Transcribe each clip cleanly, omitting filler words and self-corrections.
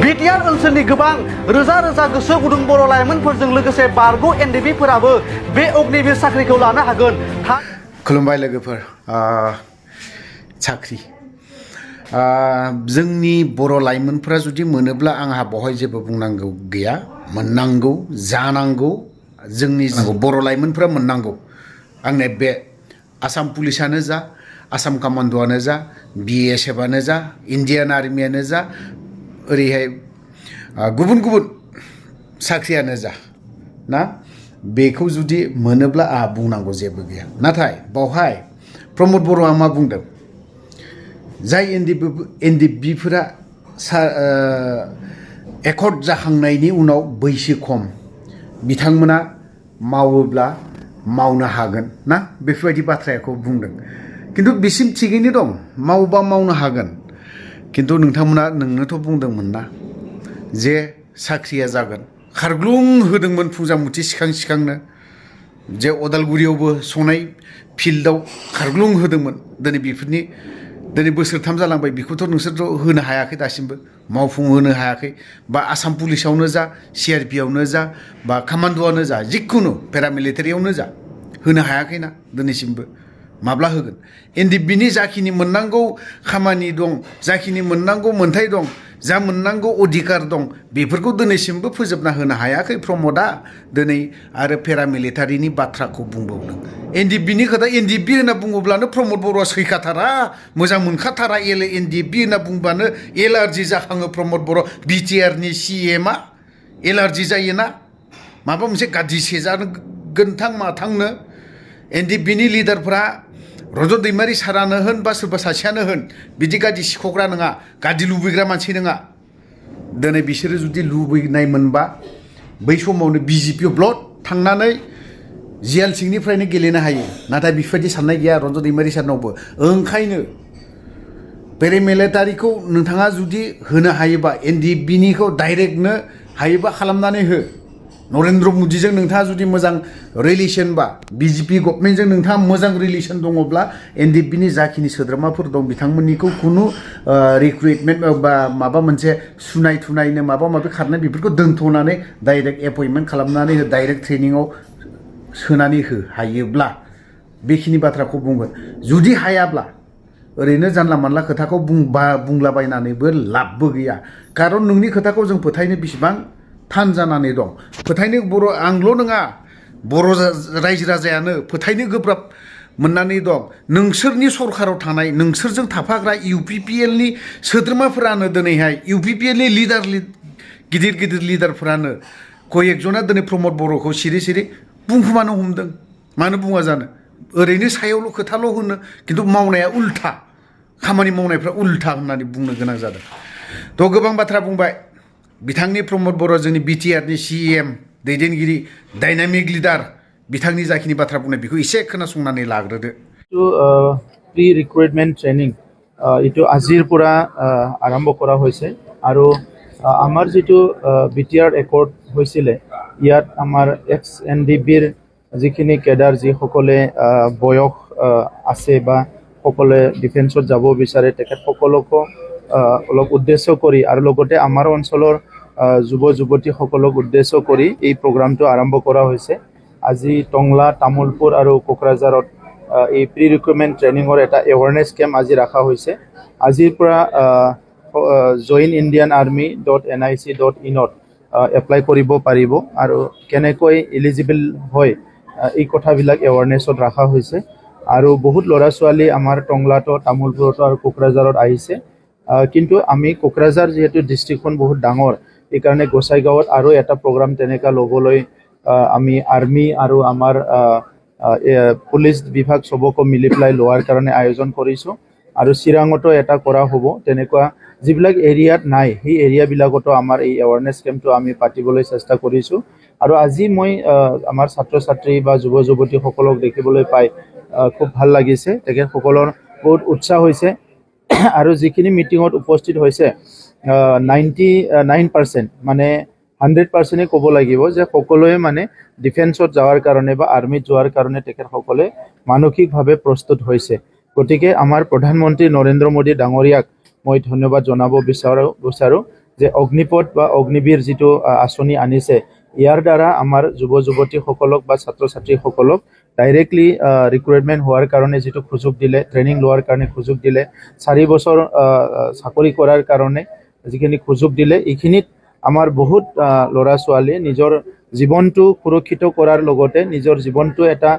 BTR ओनसोलनि गोबां रोजा रोजा गोसो गुदुं बर' लाइमोनफोरजों लोगोसे बारग' एनडिबिफोराबो बे अग्निबिर साख्रिखौ लानो हागोन। खुलुमबाय लोगोफोर। साख्रि जोंनि बर' लाइमोनफोरा जुदि मोनोब्ला आंहा बहाय जेबो बुंनांगौ गैया। मोननांगौ, जानांगौ, जोंनि बर' लाइमोनफोरा मोननांगौ। आंने बे आसाम पुलिसानो जा, आसाम कामान्ड'आनो जा, BSFआनो जा, इन्डियान आर्मियानो जा, ओरैहाय गुबुन गुबुन साख्रियानो जा ना, बेखौ जुदि मोनोब्ला आंहा बुंनांगौ जेबो गैया। नाथाय बावहाय प्रमद बर'आ मा बुंदों? जाय एनडिबिफोरा एकर्ड जाखांनायनि उनाव बैसो खम, बिथांमोना मावोब्ला मावनो हागोन ना, बेफोरबायदि बाथ्राखौ बुंदों। किन्तु बिसिम थिगैनो दं, मावबा मावनो हागोन। किन्तु नोंनोथ' बुंदोंमोन ना जे साख्रिया जागोन। खारग्लुं होदोंमोन फुंजामुथि सिखां सिखांनो, जे अदालगुरियावबो सनाय फिल्डआव खारग्लुं होदोंमोन। दिनै बोसोरथाम जालांबाय, बेखौथ' नोंसोरथ' होनो हायाखै दासिमबो, मावफुंहोनो हायाखै। बा आसाम पुलिसावनो जा, CRPआवनो जा, बा कामान्ड'आनो जा, जिखुनु पेरामिलिटारियावनो जा, होनो हायाखैना दिनैसिमबो। माब्ला होगोन? एनडिबिनि जाखिनि मोननांगौ खामानि दं, जाखिनि मोननांगौ मोन्थाय दं, जा मोननांगौ अधिकार दं, बेफोरखौ दिनैसिमबो फोजोबना होनो हायाखै प्रमदआ। दिनै आरो पेरामिलिटारिनि बाथ्राखौ बुंबावदों। एनडिबिनि खोथा, एनडिबि होनना बुङोब्लानो प्रमद बर'आ सैखाथारा, मोजां मोनखाथारा। एनडिबि होनना बुंबानो एलार्जि जाखाङो प्रमद बर'। बिटिआरनि CMआ एलार्जि जायोना, माबा मोनसे गाज्रि सेजानो गोनथां माथांनो। एनडिबिनि लिडारफ्रा रजत दैमारि सारानो होन बा सोरबा सासेयानो होन, बिदि गाज्रि सिख'ग्रा नङा, गाज्रि लुबैग्रा मानसि नङा। दिनै बिसोरो जुदि लुबैनाय मोनबा बै समावनो BJPआव ब्लड थांनानै जेल सिंनिफ्रायनो गेलेनो हायो। नाथाय बेफोरबायदि साननाय गैया रजत दैमारि सारनावबो। ओंखायनो पेरामिलिटारिखौ नोंथाङा जुदि होनो हायोबा, एनडिबिनिखौ डाइरेक्टनो हायोबा खालामनानै हो। नरेन्द्र मदिजों नोंथाङा जुदि मोजां रिलेसन बा, BJP गभर्नमेन्टजों नोंथाङा मोजां रिलेसन दङब्ला, एनडिबिनि जाखिनि सोद्रोमाफोर दं बिथांमोननिखौ खुनु रिक्रुइटमेन्ट बा माबा मोनसे सुनाय थुनायनो माबा माबि खारनाय बेफोरखौ दोनथ'नानै डाइरेक्ट एपइन्टमेन्ट खालामनानै हो, डाइरेक्ट ट्रेनिङाव सोनानै हो हायोब्ला बेखिनि बाथ्राखौ बुंगोन। जुदि हायाब्ला ओरैनो जानला मानला खोथाखौ बुंलाबायनानैबो लाबबो गैया। खारन नोंनि खोथाखौ जों फोथायनो बेसेबां थान जानानै दं। फोथायनो आंल' नङा, बर' रायजो राजायानो फोथायनो गोब्राब मोननानै दं। नोंसोरनि सरकाराव थानाय, नोंसोरजों थाफाग्रा UPPLनि सोद्रोमाफोरानो दिनैहाय, UPPLनि गिदिर गिदिर लिडारफोरानो कयेकजना दिनै प्रमद बर'खौ सिरि सिरि बुंखुमानो हमदों। मानो बुङा जानो? ओरैनो सायावल' खोथाल' होनो, खिन्थु मावनाया उल्था, खामानि मावनायफ्रा उल्था होननानै बुंनो गोनां जादों। थ' गोबां बाथ्रा बुंबाय बिथांनि प्रमद बर', जोंनि बिटिआरनि CM दैदेनगिरि, डाइनामिक लिडार, बिथांनि जाखिनि बाथ्रा बुंनाय बेखौ एसे खोनासंनानै लाग्रोदो। প্ৰি ৰিক্ৰুইটমেণ্ট ট্ৰেইনিং এইটো আজিৰ পৰা আৰম্ভ কৰা হৈছে। আৰু আমাৰ যিটো BTR একৰ্ড হৈছিলে, ইয়াত আমাৰ ex-NDBৰ যিখিনি কেডাৰ, যিসকলে বয়স আছে বা সকলে ডিফেন্সত যাব বিচাৰে, তেখেতসকলকো অলপ উদ্দেশ্য কৰি, আৰু লগতে আমাৰ অঞ্চলৰ যুৱ যুৱতীসকলক উদ্দেশ্য কৰি এই প্ৰগ্ৰামটো আৰম্ভ কৰা হৈছে। আজি টংলা, তামুলপুৰ আৰু কোকৰাঝাৰত এই প্ৰি ৰিক্ৰুইটমেণ্ট ট্ৰেইনিঙৰ এটা এৱাৰনেছ কেম্প আজি ৰখা হৈছে। আজিৰ পৰা joinindianarmy.nic.in-ত এপ্লাই কৰিব পাৰিব, আৰু কেনেকৈ এলিজিবল হয় এই কথাবিলাক এৱাৰনেছত ৰখা হৈছে। আৰু বহুত ল'ৰা ছোৱালী আমাৰ টংলাতো, তামুলপুৰতো আৰু কোকৰাঝাৰত আহিছে। কিন্তু আমি কোকৰাঝাৰ যিহেতু ডিষ্ট্ৰিক্টখন বহুত ডাঙৰ, এইকাৰণে গোসাইগাঁৱত আৰু এটা প্ৰগ্ৰাম তেনেকুৱা ল'বলৈ আমি আৰ্মি আৰু আমাৰ পুলিচ বিভাগ চবকো মিলি পেলাই লোৱাৰ কাৰণে আয়োজন কৰিছোঁ। আৰু চিৰাঙতো এটা কৰা হ'ব। তেনেকুৱা যিবিলাক এৰিয়াত নাই, সেই এৰিয়াবিলাকতো আমাৰ এই এৱাৰনেছ কেম্পটো আমি পাতিবলৈ চেষ্টা কৰিছোঁ। আৰু আজি মই আমাৰ ছাত্ৰ ছাত্ৰী বা যুৱ যুৱতীসকলক দেখিবলৈ পাই খুব ভাল লাগিছে। তেখেতসকলৰ বহুত উৎসাহ হৈছে। আৰু যিখিনি মিটিঙত উপস্থিত হৈছে, 99% মানে 100%, ক'ব লাগিব যে সকলোৱে মানে ডিফেন্সত যোৱাৰ কাৰণে বা আৰ্মিত যোৱাৰ কাৰণে তেখেতসকলে মানসিকভাৱে প্ৰস্তুত হৈছে। গতিকে আমাৰ প্ৰধানমন্ত্ৰী নৰেন্দ্ৰ মোদী ডাঙৰীয়াক মই ধন্যবাদ জনাব বিচাৰোঁ যে অগ্নিপথ বা অগ্নিবীৰ যিটো আঁচনি আনিছে ইয়াৰ দ্বাৰা আমাৰ যুৱ যুৱতীসকলক বা ছাত্ৰ ছাত্ৰীসকলক ডাইৰেক্টলি ৰিক্ৰুইটমেণ্ট হোৱাৰ কাৰণে যিটো সুযোগ দিলে ট্ৰেইনিং লোৱাৰ কাৰণে সুযোগ দিলে 4 বছৰ চাকৰি কৰাৰ কাৰণে যিখিনি সুযোগ দিলে এইখিনিত আমাৰ বহুত ল'ৰা ছোৱালীয়ে নিজৰ জীৱনটো সুৰক্ষিত কৰাৰ লগতে নিজৰ জীৱনটো এটা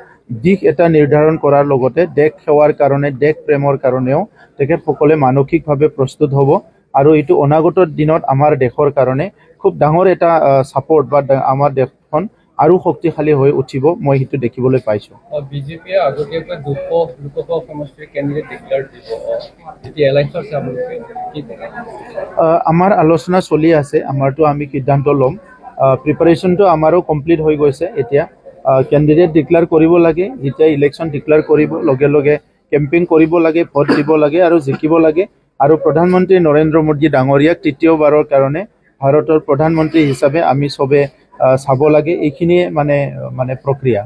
দিশ এটা নিৰ্ধাৰণ কৰাৰ লগতে দেশ সেৱাৰ কাৰণে দেশ প্ৰেমৰ কাৰণেও তেখেতসকলে মানসিকভাৱে প্ৰস্তুত হ'ব আৰু এইটো অনাগত দিনত আমাৰ দেশৰ কাৰণে খুব ডাঙৰ এটা ছাপোৰ্ট বা আমাৰ দেশখন আৰু শক্তিশালী হৈ উঠিব মই সেইটো দেখিবলৈ পাইছোঁ বিজেপিয়ে আগতীয়াকৈ 200 লোকসভা সমষ্টিৰ কেণ্ডিডেট ডিক্লেয়াৰ দিব এতিয়া এলাইনছৰ চাবলৈ আমাৰ আলোচনা চলি আছে আমাৰতো আমি সিদ্ধান্ত ল'ম প্ৰিপাৰেশ্যনটো আমাৰো কমপ্লিট হৈ গৈছে এতিয়া কেণ্ডিডেট ডিক্লেয়াৰ কৰিব লাগে যেতিয়া ইলেকশ্যন ডিক্লেয়াৰ কৰিব লগে লগে কেম্পেইন কৰিব লাগে ভোট দিব লাগে আৰু জিকিব লাগে আৰু প্ৰধানমন্ত্ৰী নৰেন্দ্ৰ মোদী ডাঙৰীয়াক তৃতীয়বাৰৰ কাৰণে ভাৰতৰ প্ৰধানমন্ত্ৰী হিচাপে আমি সবে চাব লাগে এইখিনিয়ে মানে প্ৰক্ৰিয়া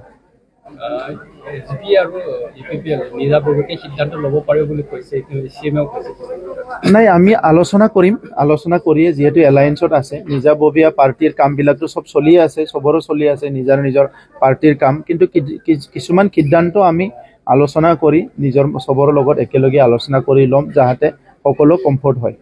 জিপি আৰু ইপিপিএল নিজাববীয়াকৈ সিদ্ধান্ত ল'ব পাৰিব বুলি কৈছে এইটো চিএমেও কৈছে নাই আমি আলোচনা কৰিয়ে যিহেতু এলায়েন্সত আছে নিজাববীয়া পাৰ্টিৰ কামবিলাকতো সব চলি আছে সবৰো চলি আছে নিজৰ পাৰ্টিৰ কাম কিন্তু কিছুমান সিদ্ধান্ত আমি আলোচনা কৰি নিজৰ সবৰ লগত একেলগে আলোচনা কৰি ল'ম যাতে সকলো কমফৰ্ট হয়